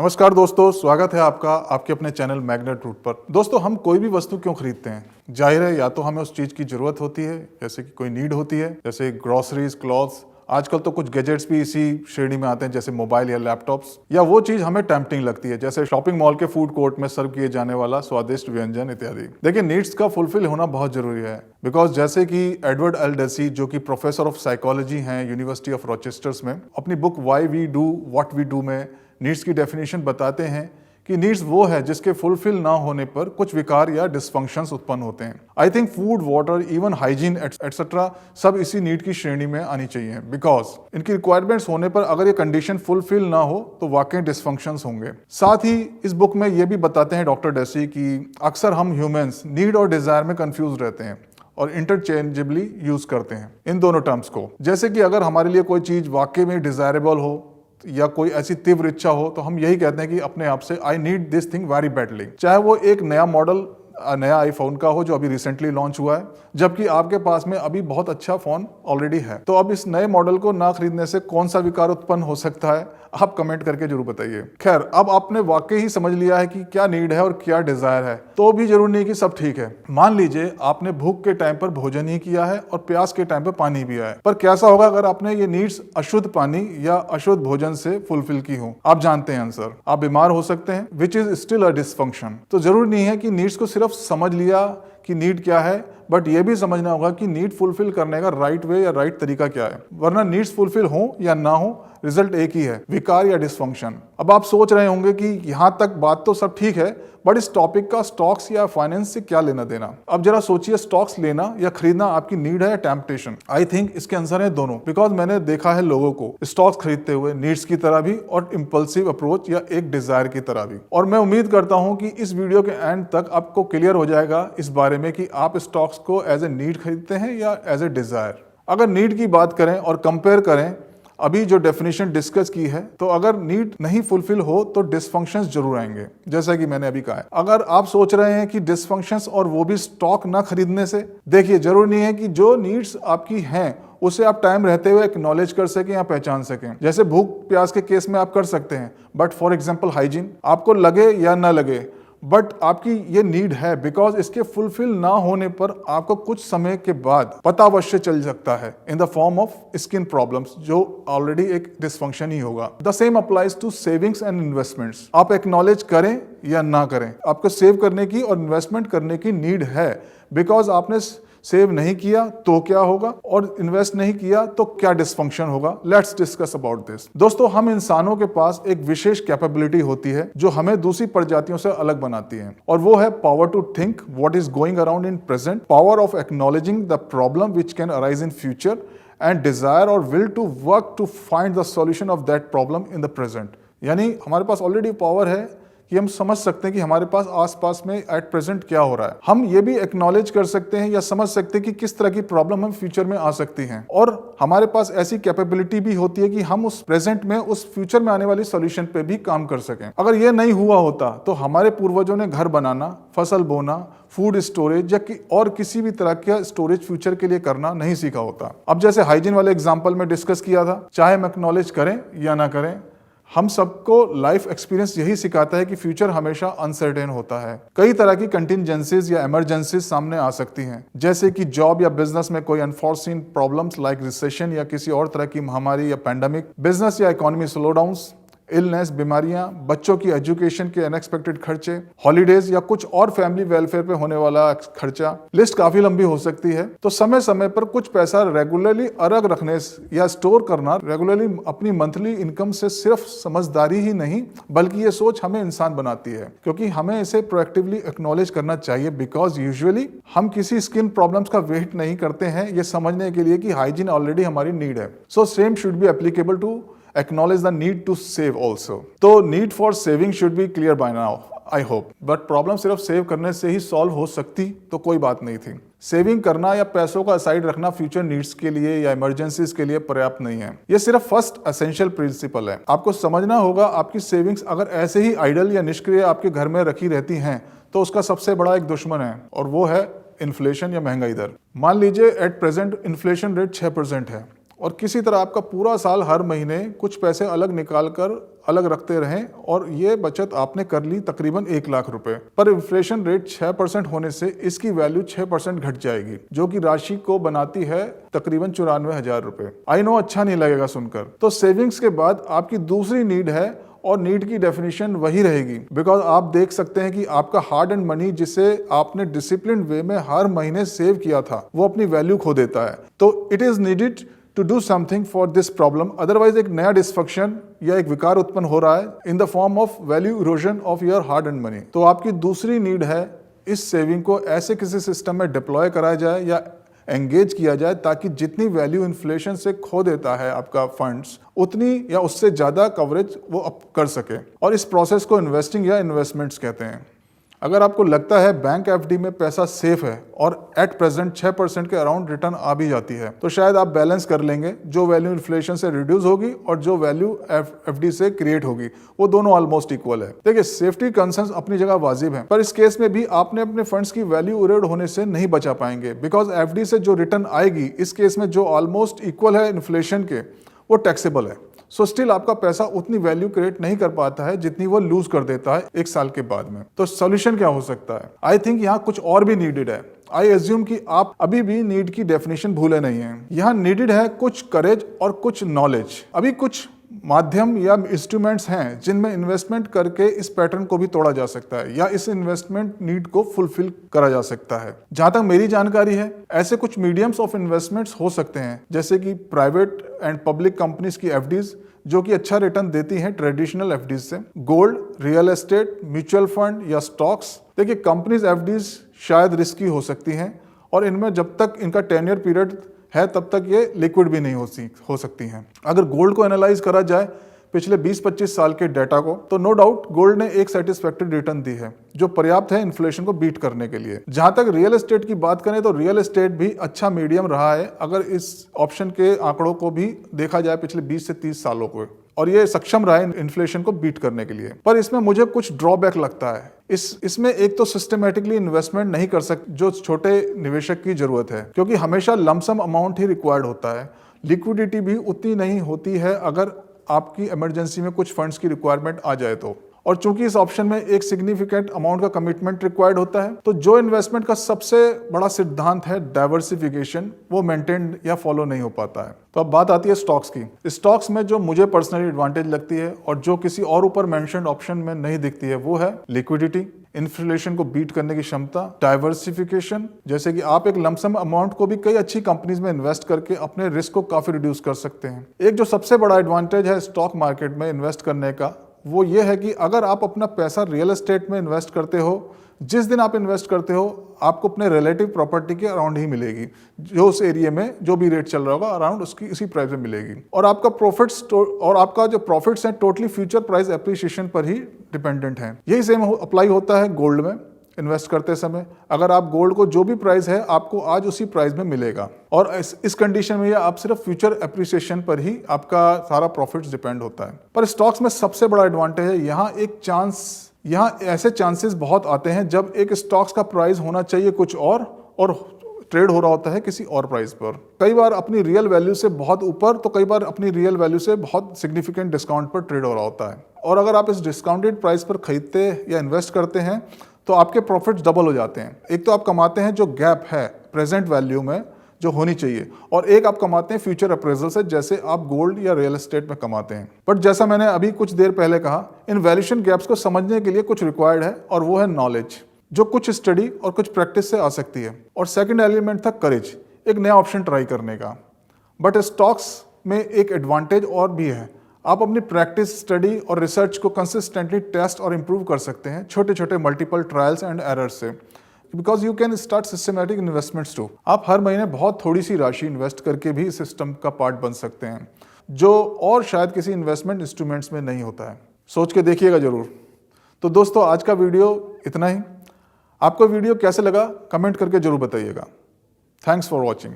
नमस्कार दोस्तों, स्वागत है आपका आपके अपने चैनल मैग्नेट रूट पर। दोस्तों, हम कोई भी वस्तु क्यों खरीदते हैं? जाहिर है, या तो हमें उस चीज़ की ज़रूरत होती है, जैसे कि कोई नीड होती है, जैसे ग्रोसरीज, क्लॉथ्स। आजकल तो कुछ गैजेट्स भी इसी श्रेणी में आते हैं, जैसे मोबाइल या लैपटॉप्स। या वो चीज़ हमें टेम्पटिंग लगती है, जैसे शॉपिंग मॉल के फूड कोर्ट में सर्व किए जाने वाला स्वादिष्ट व्यंजन इत्यादि। देखिए, नीड्स का फुलफिल होना बहुत जरूरी है, बिकॉज जैसे कि एडवर्ड एल डेसी, जो कि प्रोफेसर ऑफ साइकोलॉजी हैं यूनिवर्सिटी ऑफ रॉचेस्टर्स में, अपनी book why we do what we do में नीड्स की डेफिनेशन बताते हैं कि नीड्स वो है जिसके फुलफिल ना होने पर कुछ विकार या डिस्फंक्शंस उत्पन्न होते हैं। I think food, water, even hygiene etcetera सब इसी नीड की श्रेणी में आनी चाहिए, बिकॉज इनकी रिक्वायरमेंट्स होने पर अगर ये कंडीशन फुलफिल ना हो तो वाकई डिस्फंक्शंस होंगे। साथ ही इस बुक में ये भी बताते हैं डॉक्टर डेसी कि अक्सर हम ह्यूमंस नीड और डिजायर में कंफ्यूज रहते हैं और इंटरचेंजेबली यूज करते हैं इन दोनों टर्म्स को। जैसे कि अगर हमारे लिए कोई चीज वाकई में डिजायरेबल हो या कोई ऐसी तीव्र इच्छा हो तो हम यही कहते हैं कि अपने आप से I need this thing very badly, चाहे वो एक नया मॉडल, नया आईफोन का हो जो अभी रिसेंटली लॉन्च हुआ है, जबकि आपके पास में अभी बहुत अच्छा फोन ऑलरेडी है। तो अब इस नए मॉडल को ना खरीदने से कौन सा विकार उत्पन्न हो सकता है, आप कमेंट करके जरूर बताइए। खैर, अब आपने वाकई ही समझ लिया है कि क्या नीड है और क्या डिजायर है, तो भी जरूर नहीं कि सब ठीक है। मान लीजिए आपने भूख के टाइम पर भोजन ही किया है और प्यास के टाइम पर पानी पिया है, पर कैसा होगा अगर आपने ये नीड्स अशुद्ध पानी या अशुद्ध भोजन से फुलफिल की हो? आप जानते हैं आंसर, आप बीमार हो सकते हैं, which is still a dysfunction. तो जरूरी नहीं है कि नीड्स को सिर्फ समझ लिया कि नीड क्या है, बट ये भी समझना होगा कि नीड फुलफिल करने का राइट वे या राइट तरीका क्या है, वरना नीड्स फुलफिल हो या ना हो, रिजल्ट एक ही है, विकार या डिसफंक्शन। अब आप सोच रहे होंगे कि यहां तक बात तो सब ठीक है, बट इस टॉपिक का स्टॉक्स या फाइनेंस से क्या लेना देना? अब जरा सोचिए, स्टॉक्स लेना या खरीदना आपकी नीड है या टेम्पटेशन? आई थिंक इसके आंसर है दोनों, बिकॉज मैंने देखा है लोगों को स्टॉक्स खरीदते हुए नीड्स की तरह भी और इम्पल्सिव अप्रोच या एक डिजायर की तरह भी। और मैं उम्मीद करता हूं कि इस वीडियो के एंड तक आपको क्लियर हो जाएगा इस बारे में कि आप स्टॉक्स को एज ए नीड खरीदते हैं या एज ए डिजायर। अगर नीड की बात करें और कंपेयर करें अभी जो डेफिनेशन डिस्कस की है, तो अगर नीड नहीं फुलफिल हो तो डिसफंक्शंस जरूर आएंगे, जैसा कि मैंने अभी कहा है। अगर आप सोच रहे हैं कि डिसफंक्शंस और वो भी स्टॉक ना खरीदने से, देखिए, जरूरी नहीं है कि जो नीड्स आपकी हैं उसे आप टाइम रहते हुए एक्नॉलेज कर सकें या पहचान सकें। जैसे भूख प्यास के केस में आप कर सकते हैं, बट फॉर एग्जांपल हाइजीन, आपको लगे या ना लगे, बट आपकी ये नीड है, बिकॉज इसके फुलफिल ना होने पर आपको कुछ समय के बाद पता अवश्य चल सकता है in the form of skin problems, जो ऑलरेडी एक डिसफंक्शन ही होगा। The same applies to savings and investments. आप एक्नॉलेज करें या ना करें, आपको सेव करने की और इन्वेस्टमेंट करने की नीड है, बिकॉज आपने सेव नहीं किया तो क्या होगा और इन्वेस्ट नहीं किया तो क्या डिसफंक्शन होगा। Let's discuss about this. दोस्तों, हम इंसानों के पास एक विशेष कैपेबिलिटी होती है जो हमें दूसरी प्रजातियों से अलग बनाती है, और वो है power to think what is going around in present, power of acknowledging the problem which can arise in future, and desire और will to work to find the solution of that problem in the present. यानी हमारे पास already power है कि हम समझ सकते हैं कि हमारे पास आसपास में एट प्रेजेंट क्या हो रहा है। हम ये भी एक्नॉलेज कर सकते हैं या समझ सकते हैं कि किस तरह की प्रॉब्लम हम फ्यूचर में आ सकती हैं, और हमारे पास ऐसी कैपेबिलिटी भी होती है कि हम उस प्रेजेंट में उस फ्यूचर में आने वाली सॉल्यूशन पे भी काम कर सकें। अगर ये नहीं हुआ होता तो हमारे पूर्वजों ने घर बनाना, फसल बोना, फूड स्टोरेज या और किसी भी तरह का स्टोरेज फ्यूचर के लिए करना नहीं सीखा होता। अब जैसे हाइजीन वाले एग्जाम्पल में डिस्कस किया था, चाहे हम एक्नॉलेज करें या ना करें, हम सबको लाइफ एक्सपीरियंस यही सिखाता है कि फ्यूचर हमेशा अनसर्टेन होता है। कई तरह की कंटिजेंसीज या इमरजेंसीज सामने आ सकती हैं, जैसे कि जॉब या बिजनेस में कोई अनफॉर्सीन प्रॉब्लम्स लाइक रिसेशन या किसी और तरह की महामारी या पैंडेमिक, बिजनेस या इकोनॉमी स्लोडाउन्स, इलनेस, बीमारियां, बच्चों की एजुकेशन के अनएक्सपेक्टेड खर्चे, हॉलीडेज या कुछ और फैमिली वेलफेयर पे होने वाला खर्चा। लिस्ट काफी लंबी हो सकती है। तो समय समय पर कुछ पैसा रेगुलरली अलग रखने या स्टोर करना रेगुलरली अपनी मंथली इनकम से सिर्फ समझदारी ही नहीं, बल्कि ये सोच हमें इंसान बनाती है, क्योंकि हमें इसे प्रोएक्टिवली एक्नॉलेज करना चाहिए, बिकॉज यूजुअली हम किसी स्किन प्रॉब्लम्स का वेट नहीं करते हैं ये समझने के लिए कि हाइजीन ऑलरेडी हमारी नीड है। So same should be applicable to acknowledge the need to save also. तो need for saving should be clear by now, I hope. But problem सिर्फ सेव करने से ही सॉल्व हो सकती तो कोई बात नहीं थी। सेविंग करना या पैसों का असाइड रखना फ्यूचर नीड्स के लिए या इमरजेंसीज के लिए पर्याप्त नहीं है। ये सिर्फ फर्स्ट एसेंशियल प्रिंसिपल है। आपको समझना होगा, आपकी सेविंग्स अगर ऐसे ही आइडल या निष्क्रिय आपके घर में रखी रहती हैं तो उसका सबसे बड़ा एक दुश्मन है, और वो है इन्फ्लेशन या महंगाई दर। मान लीजिए एट प्रेजेंट इन्फ्लेशन रेट 6% है, और किसी तरह आपका पूरा साल हर महीने कुछ पैसे अलग निकाल कर अलग रखते रहें और ये बचत आपने कर ली तकरीबन 1 लाख रुपए। पर इन्फ्लेशन रेट 6% होने से इसकी वैल्यू 6% घट जाएगी, जो कि राशि को बनाती है तकरीबन 94,000 रुपए। आई नो अच्छा नहीं लगेगा सुनकर। तो सेविंग्स के बाद आपकी दूसरी नीड है, और नीड की डेफिनेशन वही रहेगी, बिकॉज आप देख सकते हैं कि आपका हार्ड एंड मनी जिसे आपने डिसिप्लिन वे में हर महीने सेव किया था वो अपनी वैल्यू खो देता है। तो it is needed to do something for this problem, otherwise एक नया डिस्फंक्शन या एक विकार उत्पन्न हो रहा है in the form of value erosion of your hard and money. तो आपकी दूसरी नीड है इस सेविंग को ऐसे किसी सिस्टम में डिप्लॉय कराया जाए या एंगेज किया जाए ताकि जितनी वैल्यू इन्फ्लेशन से खो देता है आपका फंड्स, उतनी या उससे ज्यादा कवरेज वो अप कर सके। और इस प्रोसेस को इन्वेस्टिंग या इन्वेस्टमेंट्स कहते हैं। अगर आपको लगता है बैंक एफडी में पैसा सेफ है और एट प्रेजेंट 6% के अराउंड रिटर्न आ भी जाती है, तो शायद आप बैलेंस कर लेंगे। जो वैल्यू इन्फ्लेशन से रिड्यूस होगी और जो वैल्यू एफडी से क्रिएट होगी वो दोनों ऑलमोस्ट इक्वल है। देखिए, सेफ्टी कंसर्न्स अपनी जगह वाजिब है, पर इस केस में भी आपने अपने फंड्स की वैल्यू इरोड होने से नहीं बचा पाएंगे, बिकॉज एफडी से जो रिटर्न आएगी इस केस में जो ऑलमोस्ट इक्वल है इन्फ्लेशन के, वो टैक्सेबल है। सो स्टिल आपका पैसा उतनी वैल्यू क्रिएट नहीं कर पाता है जितनी वो लूज कर देता है 1 साल के बाद में। तो सॉल्यूशन क्या हो सकता है? आई थिंक यहाँ कुछ और भी नीडेड है। आई एज्यूम कि आप अभी भी नीड की डेफिनेशन भूले नहीं है। यहाँ नीडेड है कुछ करेज और कुछ नॉलेज। अभी कुछ माध्यम या इंस्ट्रूमेंट्स हैं जिनमें इन्वेस्टमेंट करके इस पैटर्न को भी तोड़ा जा सकता है या इस इन्वेस्टमेंट नीड को फुलफिल करा जा सकता है। जहां तक मेरी जानकारी है, ऐसे कुछ मीडियम्स ऑफ इन्वेस्टमेंट्स हो सकते हैं, जैसे कि प्राइवेट एंड पब्लिक कंपनीज की एफडीज जो कि अच्छा रिटर्न देती हैं ट्रेडिशनल एफडीज से, gold, real estate, mutual fund या स्टॉक्स। देखिए, कंपनीज एफडीज शायद रिस्की हो सकती हैं और इनमें जब तक इनका 10 ईयर पीरियड है तब तक ये लिक्विड भी नहीं हो सकती हैं। अगर गोल्ड को एनालाइज करा जाए पिछले 20-25 साल के डाटा को, तो नो डाउट गोल्ड ने एक सेटिस्फैक्टरी रिटर्न दी है जो पर्याप्त है इन्फ्लेशन को बीट करने के लिए। जहां तक रियल एस्टेट की बात करें तो रियल एस्टेट भी अच्छा मीडियम रहा है अगर इस ऑप्शन के आंकड़ों को भी देखा जाए पिछले 20 से 30 सालों को, और ये सक्षम रहा है इन्फ्लेशन को बीट करने के लिए। पर इसमें मुझे कुछ ड्रॉबैक लगता है। इसमें एक तो सिस्टमेटिकली इन्वेस्टमेंट नहीं कर सकते जो छोटे निवेशक की जरूरत है, क्योंकि हमेशा लमसम अमाउंट ही रिक्वायर्ड होता है। लिक्विडिटी भी उतनी नहीं होती है अगर आपकी इमरजेंसी में कुछ फंड्स की रिक्वायरमेंट आ जाए तो। और चूंकि इस ऑप्शन में एक सिग्निफिकेंट अमाउंट का कमिटमेंट रिक्वायर्ड होता है, तो जो इन्वेस्टमेंट का सबसे बड़ा सिद्धांत है डाइवर्सिफिकेशन, वो मेंटेन या फॉलो नहीं हो पाता है। तो अब बात आती है स्टॉक्स की। स्टॉक्स में जो मुझे पर्सनली एडवांटेज लगती है और जो किसी और ऊपर मेंशन्ड ऑप्शन में नहीं दिखती है, वो है लिक्विडिटी, इन्फ्लेशन को बीट करने की क्षमता, डाइवर्सिफिकेशन, जैसे कि आप एक लमसम अमाउंट को भी कई अच्छी कंपनीज में इन्वेस्ट करके अपने रिस्क को काफी रिड्यूस कर सकते हैं। एक जो सबसे बड़ा एडवांटेज है स्टॉक मार्केट में इन्वेस्ट करने का, वो ये है कि अगर आप अपना पैसा रियल एस्टेट में इन्वेस्ट करते हो, जिस दिन आप इन्वेस्ट करते हो आपको अपने रिलेटिव प्रॉपर्टी के अराउंड ही मिलेगी, जो उस एरिया में जो भी रेट चल रहा होगा अराउंड उसकी इसी प्राइस में मिलेगी। और आपका जो प्रॉफिट्स हैं टोटली फ्यूचर प्राइस एप्रिसिएशन पर ही डिपेंडेंट हैं। यही सेम अप्लाई होता है गोल्ड में इन्वेस्ट करते समय। अगर आप गोल्ड को जो भी प्राइस है आपको आज उसी प्राइस में मिलेगा, और इस कंडीशन में आप सिर्फ फ्यूचर एप्रिसिएशन पर ही आपका सारा प्रॉफिट्स डिपेंड होता है। पर स्टॉक्स में सबसे बड़ा एडवांटेज है यहाँ ऐसे चांसेस बहुत आते हैं जब एक स्टॉक्स का प्राइस होना चाहिए कुछ और ट्रेड हो रहा होता है किसी और प्राइस पर, कई बार अपनी रियल वैल्यू से बहुत ऊपर, तो कई बार अपनी रियल वैल्यू से बहुत सिग्निफिकेंट डिस्काउंट पर ट्रेड हो रहा होता है। और अगर आप इस डिस्काउंटेड प्राइस पर खरीदते या इन्वेस्ट करते हैं तो आपके प्रॉफिट्स डबल हो जाते हैं। एक तो आप कमाते हैं जो गैप है प्रेजेंट वैल्यू में जो होनी चाहिए, और एक आप कमाते हैं फ्यूचर अप्रेजल से, जैसे आप गोल्ड या रियल एस्टेट में कमाते हैं। बट जैसा मैंने अभी कुछ देर पहले कहा, इन वैल्यूएशन गैप्स को समझने के लिए कुछ रिक्वायर्ड है, और वो है नॉलेज, जो कुछ स्टडी और कुछ प्रैक्टिस से आ सकती है। और सेकंड एलिमेंट था करेज, एक नया ऑप्शन ट्राई करने का। बट स्टॉक्स में एक एडवांटेज और भी है, आप अपनी प्रैक्टिस, स्टडी और रिसर्च को कंसिस्टेंटली टेस्ट और इम्प्रूव कर सकते हैं छोटे छोटे मल्टीपल ट्रायल्स एंड एरर्स से, because you can start systematic investments too. आप हर महीने बहुत थोड़ी सी राशि इन्वेस्ट करके भी सिस्टम का पार्ट बन सकते हैं, जो और शायद किसी इन्वेस्टमेंट इंस्ट्रूमेंट्स में नहीं होता है। सोच के देखिएगा जरूर। तो दोस्तों, आज का वीडियो इतना ही। आपको वीडियो कैसे लगा कमेंट करके जरूर बताइएगा। Thanks for watching.